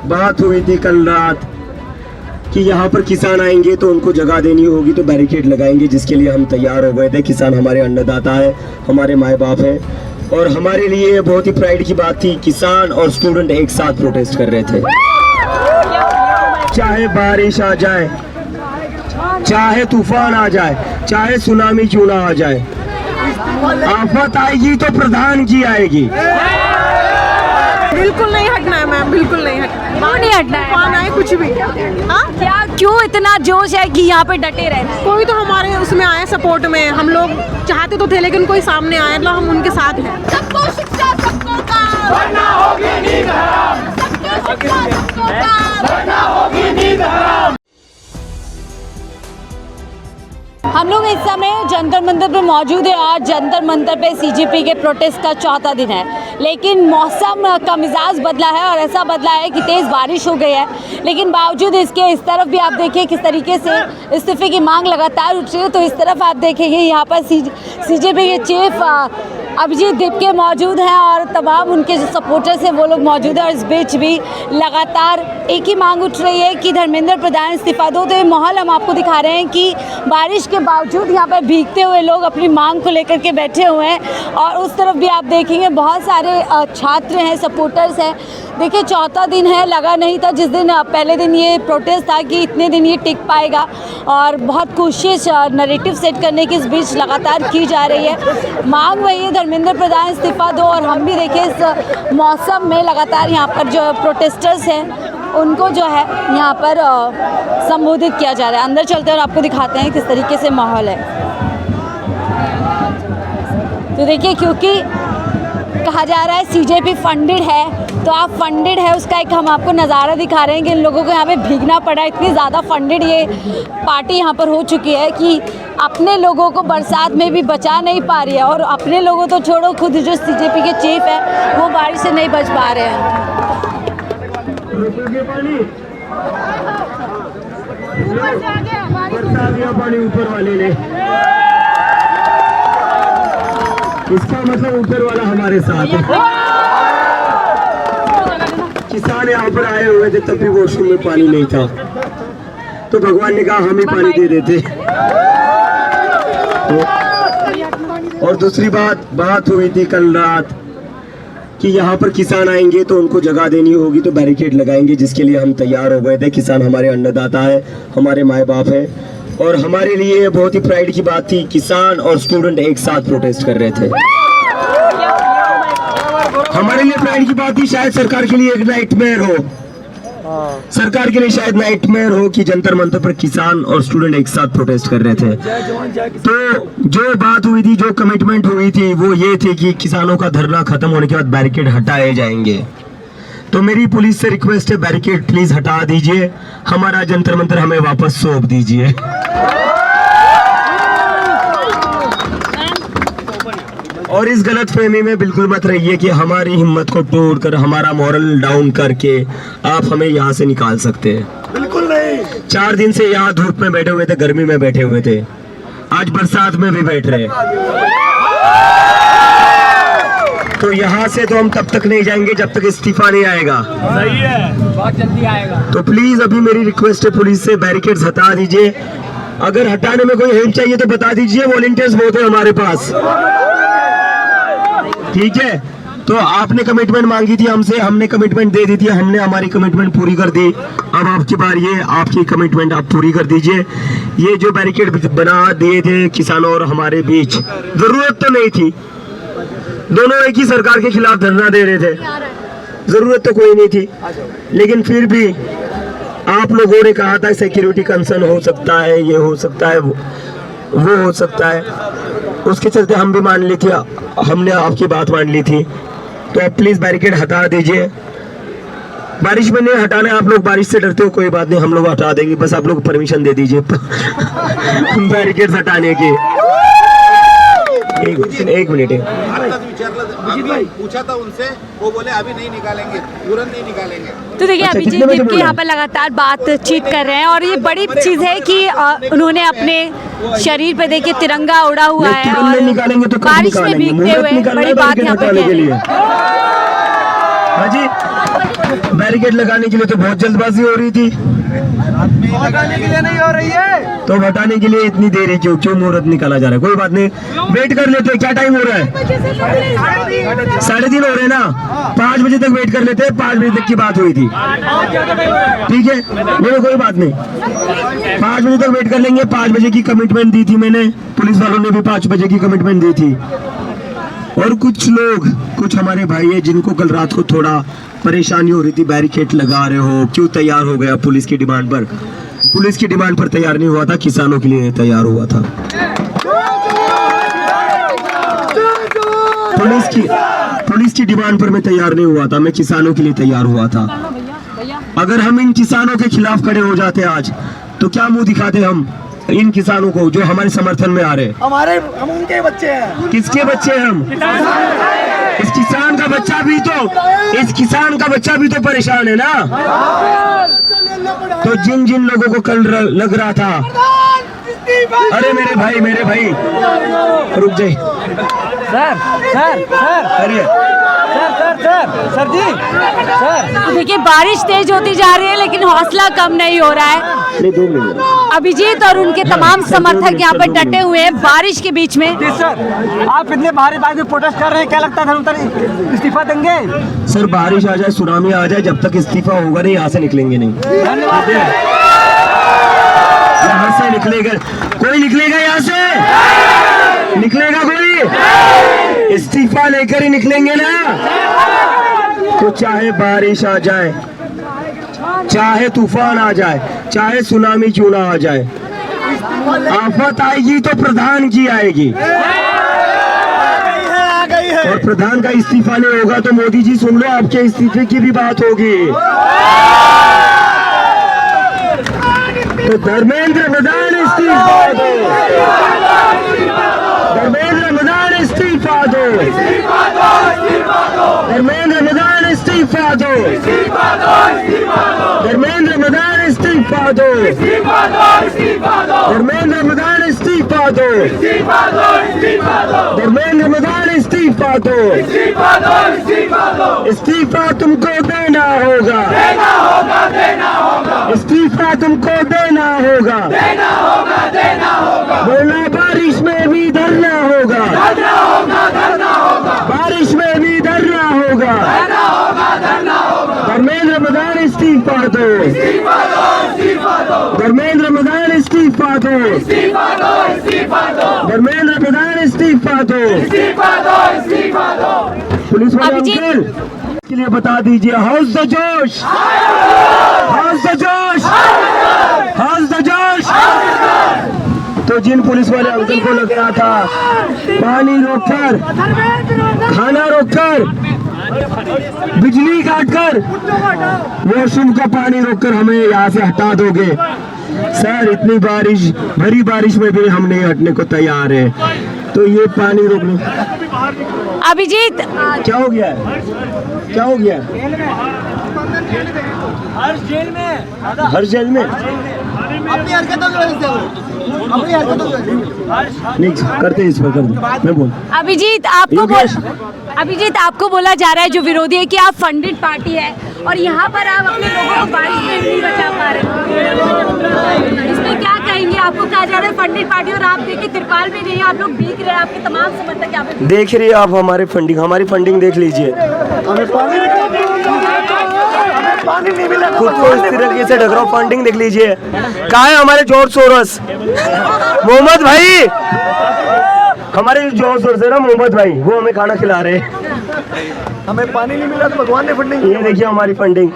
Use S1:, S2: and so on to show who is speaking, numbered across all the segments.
S1: बात हुई थी कल रात कि यहाँ पर किसान आएंगे तो उनको जगह देनी होगी, तो बैरिकेड लगाएंगे, जिसके लिए हम तैयार हो गए थे। किसान हमारे अन्नदाता है, हमारे माए बाप है, और हमारे लिए बहुत ही प्राइड की बात थी। किसान और स्टूडेंट एक साथ प्रोटेस्ट कर रहे थे। चाहे बारिश आ जाए, चाहे तूफान आ जाए, चाहे सुनामी क्यों ना आ जाए, आफत आएगी तो प्रधान जी आएगी।
S2: बिल्कुल नहीं हटना है मैम, बिल्कुल नहीं हटना है।
S3: क्यों नहीं हटना है?
S2: तूफान आए कुछ भी। हाँ,
S3: क्या क्यों इतना जोश है कि यहाँ पे डटे रहना है?
S2: कोई तो हमारे उसमें आए सपोर्ट में। हम लोग चाहते तो थे लेकिन कोई सामने आए, मतलब हम उनके साथ हैं।
S4: सबको शिक्षा, सबको काम, वरना होगी नींद हराम। सबको शिक्षा, सबको काम, वरना होगी नींद हराम।
S3: हम लोग इस समय जंतर मंतर पर मौजूद है। आज जंतर मंतर पे सीजेपी के प्रोटेस्ट का चौथा दिन है, लेकिन मौसम का मिजाज बदला है और ऐसा बदला है कि तेज़ बारिश हो गई है। लेकिन बावजूद इसके इस तरफ भी आप देखिए किस तरीके से इस्तीफे की मांग लगातार उठ रही है। तो इस तरफ आप देखेंगे यहाँ पर सीजेपी के चीफ अभिजीत दीपके मौजूद हैं और तमाम उनके जो सपोर्टर्स हैं वो लोग मौजूद हैं। और इस बीच भी लगातार एक ही मांग उठ रही है कि धर्मेंद्र प्रधान इस्तीफा दो। तो ये माहौल हम आपको दिखा रहे हैं कि बारिश के बावजूद यहाँ पर भीगते हुए लोग अपनी मांग को लेकर के बैठे हुए हैं। और उस तरफ भी आप देखेंगे बहुत सारे छात्र हैं, सपोर्टर्स हैं। देखिए चौथा दिन है, लगा नहीं था जिस दिन पहले दिन ये प्रोटेस्ट था कि इतने दिन ये टिक पाएगा, और बहुत कोशिश नैरेटिव सेट करने की इस बीच लगातार की जा रही है। मांग वही है, धर्मेंद्र प्रधान इस्तीफा दो। और हम भी देखिए इस मौसम में लगातार यहाँ पर जो प्रोटेस्टर्स हैं उनको जो है यहाँ पर संबोधित किया जा रहा है। अंदर चलते हैं और आपको दिखाते हैं किस तरीके से माहौल है। तो देखिए क्योंकि कहा जा रहा है सीजेपी फंडेड है, तो आप फंडेड है उसका एक हम आपको नज़ारा दिखा रहे हैं कि इन लोगों को यहाँ पे भीगना पड़ा। इतनी ज़्यादा फंडेड ये पार्टी यहाँ पर हो चुकी है कि अपने लोगों को बरसात में भी बचा नहीं पा रही है। और अपने लोगों तो छोड़ो, खुद जो सीजेपी के चीफ है वो बारिश से नहीं बच पा रहे हैं।
S1: पानी ऊपर वाले ने, इसका मतलब ऊपर वाला हमारे साथ है। किसान यहाँ पर आए हुए थे तब भी वॉशरूम में पानी नहीं था, तो भगवान ने कहा हम ही पानी दे देते। और दूसरी बात हुई थी कल रात कि यहाँ पर किसान आएंगे तो उनको जगह देनी होगी, तो बैरिकेड लगाएंगे, जिसके लिए हम तैयार हो गए थे। किसान हमारे अन्नदाता है, हमारे माए बाप है, और हमारे लिए बहुत ही प्राइड की बात थी। किसान और स्टूडेंट एक साथ प्रोटेस्ट कर रहे थे। हमारे लिए प्राइड की बात थी। शायद सरकार के लिए एक नाइटमेयर हो, सरकार के लिए शायद नाइटमेयर हो कि जंतर मंतर पर किसान और स्टूडेंट एक साथ प्रोटेस्ट कर रहे थे। तो जो बात हुई थी, जो कमिटमेंट हुई थी, वो ये थी कि किसानों का धरना खत्म होने के बाद बैरिकेड हटाए जाएंगे। तो मेरी पुलिस से रिक्वेस्ट है, बैरिकेड प्लीज हटा दीजिए, हमारा जंतर मंतर हमें वापस सौंप दीजिए। और इस गलत फहमी में बिल्कुल मत रहिए कि हमारी हिम्मत को तोड़कर, हमारा मॉरल डाउन करके आप हमें यहाँ से निकाल सकते हैं। बिल्कुल नहीं। 4 दिन से यहाँ धूप में बैठे हुए थे, गर्मी में बैठे हुए थे, आज बरसात में भी बैठ रहे। तो यहाँ से तो हम तब तक नहीं जाएंगे जब तक इस्तीफा नहीं आएगा।
S5: सही है, बहुत जल्दी आएगा।
S1: तो प्लीज अभी मेरी रिक्वेस्ट है, पुलिस से बैरिकेड्स हटा दीजिए। अगर हटाने में कोई हेल्प चाहिए तो बता दीजिए, वॉलंटियर्स बहुत है हमारे पास, ठीक है। तो आपने कमिटमेंट मांगी थी हमसे, हमने कमिटमेंट दे दी थी, हमने हमारी कमिटमेंट पूरी कर दी। अब आपकी बारी है, आपकी कमिटमेंट आप पूरी कर दीजिए। ये जो बैरिकेड बना दिए थे किसानों और हमारे बीच, जरूरत तो नहीं थी, दोनों एक ही सरकार के खिलाफ धरना दे रहे थे, जरूरत तो कोई नहीं थी, लेकिन फिर भी आप लोगों ने कहा था सिक्योरिटी कंसर्न हो सकता है, ये हो सकता है, वो हो सकता है, उसके चलते हम भी मान ली थी, हमने आपकी बात मान ली थी। तो आप प्लीज बैरिकेड हटा दीजिए। बारिश में नहीं हटाना है, आप लोग बारिश से डरते हो, कोई बात नहीं, हम लोग हटा देंगे, बस आप लोग परमिशन दे दीजिए बैरिकेड हटाने की। एक मिनट
S6: पूछा था उनसे, वो बोले अभी नहीं निकालेंगे, तुरंत नहीं निकालेंगे।
S3: तो देखिए अभिजीत दीपके यहाँ पर लगातार बातचीत कर रहे हैं। और ये बड़ी चीज है कि उन्होंने अपने शरीर पे देखिए तिरंगा उड़ा हुआ है और बारिश में भीगते हुए, बड़ी बात यहाँ पर कह रहे हैं।
S1: बैरिकेड लगाने के लिए तो बहुत जल्दबाजी हो रही थी,
S6: हटाने के लिए नहीं हो रही है।
S1: तो हटाने के लिए इतनी देर है क्यों मुहूर्त निकाला जा रहा है? कोई बात नहीं, वेट कर लेते। क्या टाइम हो रहा है? 3:30 हो रहे हैं ना, 5 बजे तक वेट कर लेते। 5 बजे तक की बात हुई थी, ठीक है? नहीं कोई बात नहीं, 5 बजे तक वेट कर लेंगे। 5 बजे की कमिटमेंट दी थी मैंने, पुलिस वालों ने भी 5 बजे की कमिटमेंट दी थी। और कुछ हमारे भाई है जिनको कल रात को थोड़ा परेशानी हो रही थी, बैरिकेड लगा रहे हो, क्यों तैयार हो गया पुलिस की डिमांड पर? पुलिस की डिमांड पर तैयार नहीं हुआ था, किसानों के लिए तैयार हुआ था। पुलिस की डिमांड पर मैं तैयार नहीं हुआ था, मैं किसानों के लिए तैयार हुआ था। अगर हम इन किसानों के खिलाफ खड़े हो जाते आज, तो क्या मुंह दिखाते हम इन किसानों को जो हमारे समर्थन में आ रहे?
S6: हम उनके बच्चे हैं।
S1: किसके बच्चे हैं हम? इस किसान का बच्चा भी तो परेशान है ना। तो जिन लोगों को कल लग रहा था, अरे मेरे भाई रुक जाइए
S5: सर जी
S3: देखिए बारिश तेज होती जा रही है लेकिन हौसला कम नहीं हो रहा है। अभिजीत और उनके तमाम समर्थक यहाँ पे डटे हुए हैं बारिश के बीच में।
S5: सर आप इतने भारी बारिश में प्रोटेस्ट कर रहे हैं, क्या लगता है धर्मतर इस्तीफा देंगे?
S1: सर बारिश आ जाए, सुनामी आ जाए, जब तक इस्तीफा होगा नहीं यहाँ से निकलेंगे नहीं।
S5: धन्यवाद।
S1: यहाँ से निकलेगा कोई? निकलेगा यहाँ से? निकलेगा कोई? इस्तीफा लेकर ही निकलेंगे ना। तो चाहे बारिश आ जाए, चाहे तूफान आ जाए, चाहे सुनामी क्यों ना आ जाए, आफत आएगी तो प्रधान की आएगी। और प्रधान का इस्तीफा नहीं होगा तो मोदी जी सुन लो, आपके इस्तीफे की भी बात होगी। तो धर्मेंद्र प्रधान इस्तीफा दो, धर्मेंद्र प्रधान इस्तीफा दो, धर्मेंद्र प्रधान इस्तीफा दो, धर्मेंद्र प्रधान इस्तीफा दो, धर्मेंद्र प्रधान इस्तीफा दो, धर्मेंद्र प्रधान इस्तीफा दो, इस्तीफा तुमको देना होगा, इस्तीफा तुमको देना होगा, बोलना बारिश में भी धरना होगा, बारिश में भी धरना होगा, धर्मेंद्र प्रधान इस्तीफा दो, धर्मेंद्र प्रधान इस्तीफा दो, धर्मेंद्र प्रधान इस्तीफा दो। पुलिस वाले अंकल के लिए बता दीजिए, हाउस द जोश, हाउस द जोश, हाउस द जोश। तो जिन पुलिस वाले अंकल को लग रहा था पानी रोककर, खाना रोककर, बिजली काटकर, वॉशरूम का पानी रोककर हमें यहाँ से हटा दोगे? सर इतनी बारिश, भरी बारिश में भी हम नहीं हटने को तैयार है। तो ये पानी रोकने
S3: अभिजीत
S1: क्या हो गया है? क्या हो गया?
S5: हर जेल में,
S1: हर जेल में
S6: अपनी हरकतों की वजह से अपनी हरकतों की वजह से
S1: नहीं करते, इस पर कर दो, मैं बोल।
S3: अभिजीत आपको बोला जा रहा है जो विरोधी है कि आप फंडेड पार्टी है और यहाँ पर आप अपने लोगों को बारिश में नहीं बचा पा रहे, इसमें क्या कहेंगे? आपको कहा जा रहा है फंडेड पार्टी और आप देखिए तिरपाल भी नहीं है, आप लोग भीग रहे हैं, आपके तमाम समर्थक यहाँ पे
S1: देख रही है आप हमारी फंडिंग देख लीजिए। खुद को इस तरीके से ढक रहा हूं, फंडिंग देख लीजिए। कहाँ है हमारे जॉर्ज सोरोस? मोहम्मद भाई, हमारे जॉर्ज सोरोस है ना मोहम्मद भाई, वो हमें खाना खिला रहे हैं।
S6: हमें पानी नहीं मिला तो भगवान ने फंडिंग।
S1: ये देखिए हमारी फंडिंग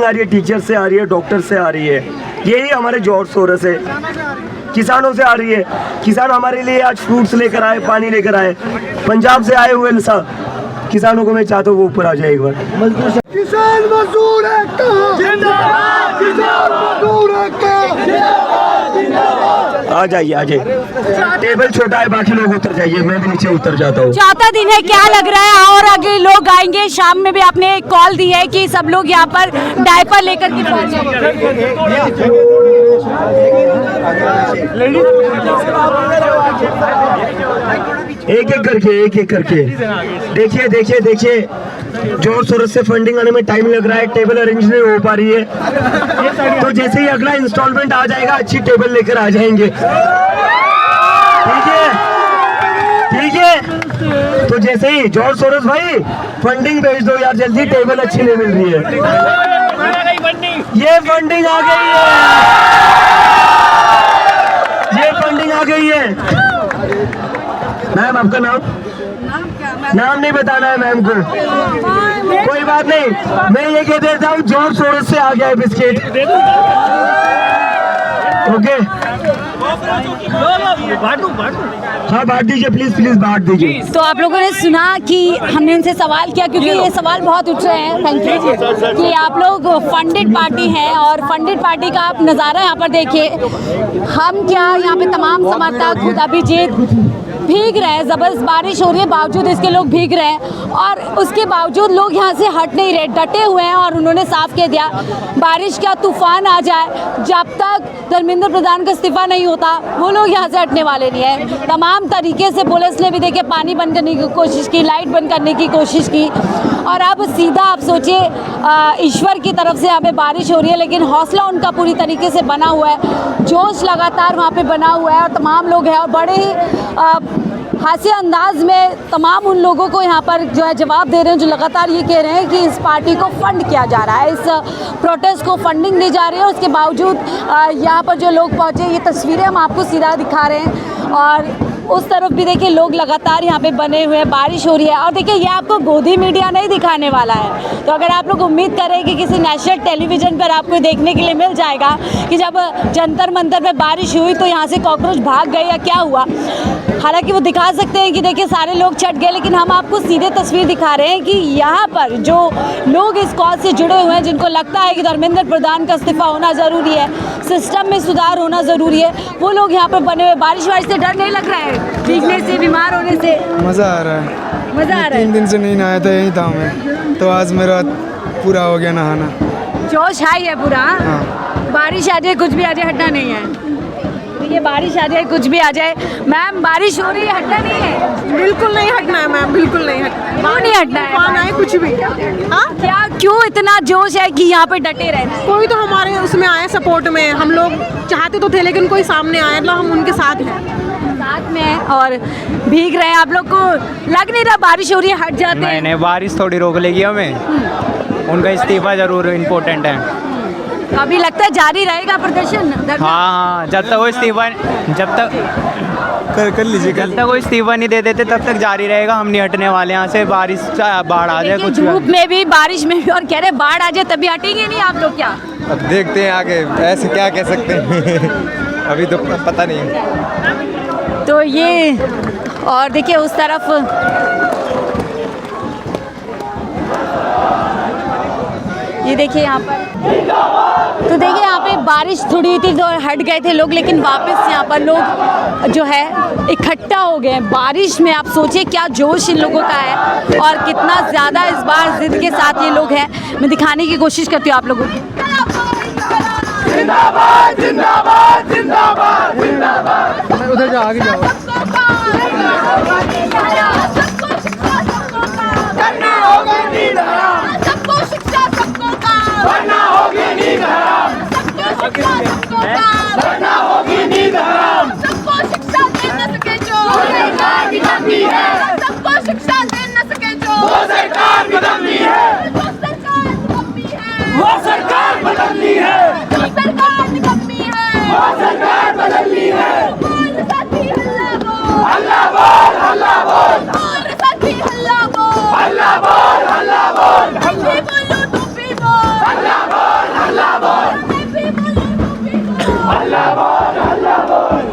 S1: आ रही है, टीचर से आ रही है, डॉक्टर से आ रही है। यही हमारे जॉर्ज सोरोस है, किसानों से आ रही है। किसान हमारे लिए आज फ्रूट्स लेकर आए, पानी लेकर आए, पंजाब से आए हुए सब किसानों को मैं चाहता हूँ वो ऊपर आ जाए एक बार।
S6: किसान मजदूर एकता जिंदाबाद, किसान मजदूर एकता
S1: आ जाइए। टेबल छोटा है, बाकी लोग उतर जाइए, मैं भी नीचे उतर जाता हूँ।
S3: चौथा दिन है, क्या लग रहा है और आगे लोग आएंगे? शाम में भी आपने एक कॉल दी है कि सब लोग यहाँ पर डायपर लेकर के पहुंचे।
S1: एक एक करके देखिए देखिए देखिए, जोर शोर से फंडिंग आने में टाइम लग रहा है, टेबल अरेंज नहीं हो पा रही है। तो जैसे ही अगला इंस्टॉलमेंट आ जाएगा अच्छी टेबल लेकर आ जाएंगे। ठीक है ठीक है, तो जैसे ही जोर सोरस भाई फंडिंग भेज दो यार जल्दी, टेबल अच्छी नहीं मिल रही है। ये फंडिंग आ गई है, ये फंडिंग आ गई है। मैम आपका नाम नहीं बताना है मैम को, कोई बात नहीं, मैं ये कह देता हूँ जोर शोर से आ गया है बिस्किट। ओके हाँ बांट दीजिए प्लीज प्लीज बांट दीजिए।
S3: तो आप लोगों ने सुना कि हमने उनसे सवाल किया, क्योंकि ये सवाल बहुत उठ रहे हैं, थैंक यू, कि आप लोग फंडेड पार्टी हैं और फंडेड पार्टी का आप नज़ारा यहाँ पर देखिए। हम क्या यहाँ पे तमाम समर्थक खुद अभिजीत भीग रहे हैं, ज़बरदस्त बारिश हो रही है बावजूद इसके लोग भीग रहे हैं और उसके बावजूद लोग यहाँ से हट नहीं रहे, डटे हुए हैं। और उन्होंने साफ कह दिया बारिश का तूफान आ जाए, जब तक धर्मेंद्र प्रधान का इस्तीफा नहीं होता वो लोग यहाँ से हटने वाले नहीं है। तमाम तरीके से पुलिस ने भी देखे पानी बंद करने की कोशिश की, लाइट बंद करने की कोशिश की, और अब सीधा आप सोचिए ईश्वर की तरफ से यहाँ पे बारिश हो रही है, लेकिन हौसला उनका पूरी तरीके से बना हुआ है, जोश लगातार वहाँ पे बना हुआ है और तमाम लोग हैं और बड़े ही हास्य अंदाज में तमाम उन लोगों को यहाँ पर जो है जवाब दे रहे हैं जो लगातार ये कह रहे हैं कि इस पार्टी को फंड किया जा रहा है, इस प्रोटेस्ट को फंडिंग दी जा रही है। उसके बावजूद यहाँ पर जो लोग पहुँचे, ये तस्वीरें हम आपको सीधा दिखा रहे हैं और उस तरफ भी देखिए लोग लगातार यहाँ पे बने हुए हैं, बारिश हो रही है। और देखिए ये आपको गोदी मीडिया नहीं दिखाने वाला है, तो अगर आप लोग उम्मीद करें कि किसी नेशनल टेलीविज़न पर आपको देखने के लिए मिल जाएगा कि जब जंतर मंतर पे बारिश हुई तो यहाँ से कॉकरोच भाग गए या क्या हुआ, हालांकि वो दिखा सकते हैं कि देखिए सारे लोग छट गए, लेकिन हम आपको सीधे तस्वीर दिखा रहे हैं कि यहाँ पर जो लोग इस कॉज से जुड़े हुए हैं, जिनको लगता है कि धर्मेंद्र प्रधान का इस्तीफा होना ज़रूरी है, सिस्टम में सुधार होना ज़रूरी है, वो लोग यहाँ पर बने हुए। बारिश से डर नहीं लग रहा है, भीगने से, बीमार होने से?
S7: मज़ा आ रहा है,
S3: मज़ा आ रहा है।
S7: 3 दिन से नहीं नहाया था, यही था मैं, तो आज मेरा पूरा हो गया नहाना।
S3: जोश हाई है पूरा।
S7: हाँ।
S3: बारिश आ जाए कुछ भी आ जाए हटना नहीं है, ये बारिश आ जाए कुछ भी आ जाए। मैम बारिश हो रही है, हटना नहीं है?
S2: बिल्कुल नहीं हटना है मैम, बिल्कुल नहीं हटना है।
S3: क्यों नहीं हटना है?
S2: तूफान आए कुछ भी, हाँ
S3: क्या क्यों इतना जोश है कि यहाँ पे डटे रहना है?
S2: कोई तो हमारे उसमें आए सपोर्ट में, हम लोग चाहते तो थे लेकिन कोई सामने आए, मतलब हम उनके साथ हैं,
S3: साथ में है और भीग रहे हैं। आप लोग को लग नहीं रहा बारिश हो रही है हट जाते हैं?
S8: नहीं बारिश थोड़ी रोक लेगी हमें, उनका इस्तीफा जरूर इम्पोर्टेंट है।
S3: तो अभी लगता है जारी रहेगा प्रदर्शन?
S8: हाँ जब तक वो इस्तीफा
S7: कर लीजिए,
S8: जब तक वो इस्तीफा नहीं दे देते तब तक जारी रहेगा, हम नहीं हटने वाले यहाँ से, बारिश बाढ़ आ जाए कुछ
S3: धूप में भी बारिश में भी, और कह रहे बाढ़ आ जाए तभी हटेंगे नहीं आप लोग क्या?
S7: अब देखते हैं आगे, ऐसे क्या कह सकते हैं अभी तो पता नहीं है।
S3: तो ये और देखिए उस तरफ ये देखिए यहाँ पर, तो देखिए यहाँ पे बारिश थोड़ी हुई थी तो हट गए थे लोग, लेकिन वापस यहाँ पर लोग जो है इकट्ठा हो गए हैं बारिश में। आप सोचिए क्या जोश इन लोगों का है और कितना ज़्यादा इस बार जिद के साथ ये लोग हैं। मैं दिखाने की कोशिश करती हूँ आप लोगों को।
S6: जिंदाबाद जिंदाबाद जिंदाबाद जिंदाबाद,
S7: उधर जाओ, आगे जाओ।
S6: करना होगा नींद हराम,
S4: सबको शिक्षा सबको काम,
S6: वरना होगी नींद हराम,
S4: सबको शिक्षा सबको काम,
S6: वरना होगी नींद हराम।
S4: सबको शिक्षा दे न सके जो
S6: वो सरकार की कमी है,
S4: सबको शिक्षा दे न सके जो
S6: वो सरकार की कमी है,
S4: वो सरकार निकम्मी है,
S6: वो सरकार बदलनी है,
S4: वो सरकार निकम्मी है,
S6: वो सरकार बदलनी है।
S4: बोल साथी हल्ला बोल,
S6: हल्ला बोल हल्ला बोल,
S4: बोल साथी हल्ला बोल,
S6: हल्ला बोल हल्ला बोल,
S4: मैं भी बोलूं तू भी बोल,
S6: हल्ला बोल हल्ला बोल,
S4: मैं भी बोलूं तू भी बोल,
S6: हल्ला बोल हल्ला बोल।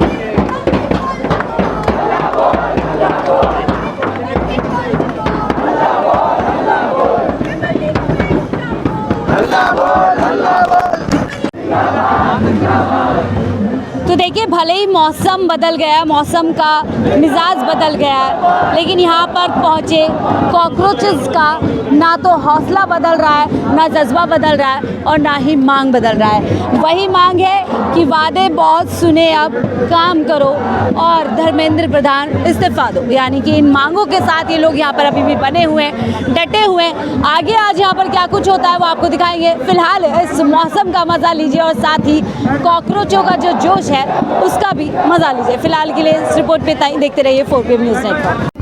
S3: तो देखिए भले ही मौसम बदल गया, मौसम का मिजाज बदल गया है, लेकिन यहाँ पर पहुँचे कॉकरोचेस का ना तो हौसला बदल रहा है, ना जज्बा बदल रहा है और ना ही मांग बदल रहा है। वही मांग है कि वादे बहुत सुने, अब काम करो और धर्मेंद्र प्रधान इस्तीफा दो। यानी कि इन मांगों के साथ ये लोग यहाँ पर अभी भी बने हुए हैं, डटे हुए हैं। आगे आज यहाँ पर क्या कुछ होता है वो आपको दिखाएंगे। फिलहाल इस मौसम का मज़ा लीजिए और साथ ही कॉकरोचों का जो जोश है उसका भी मज़ा लीजिए। फिलहाल के लिए इस रिपोर्ट पे देखते रहिए 4PM न्यूज़ नेटवर्क।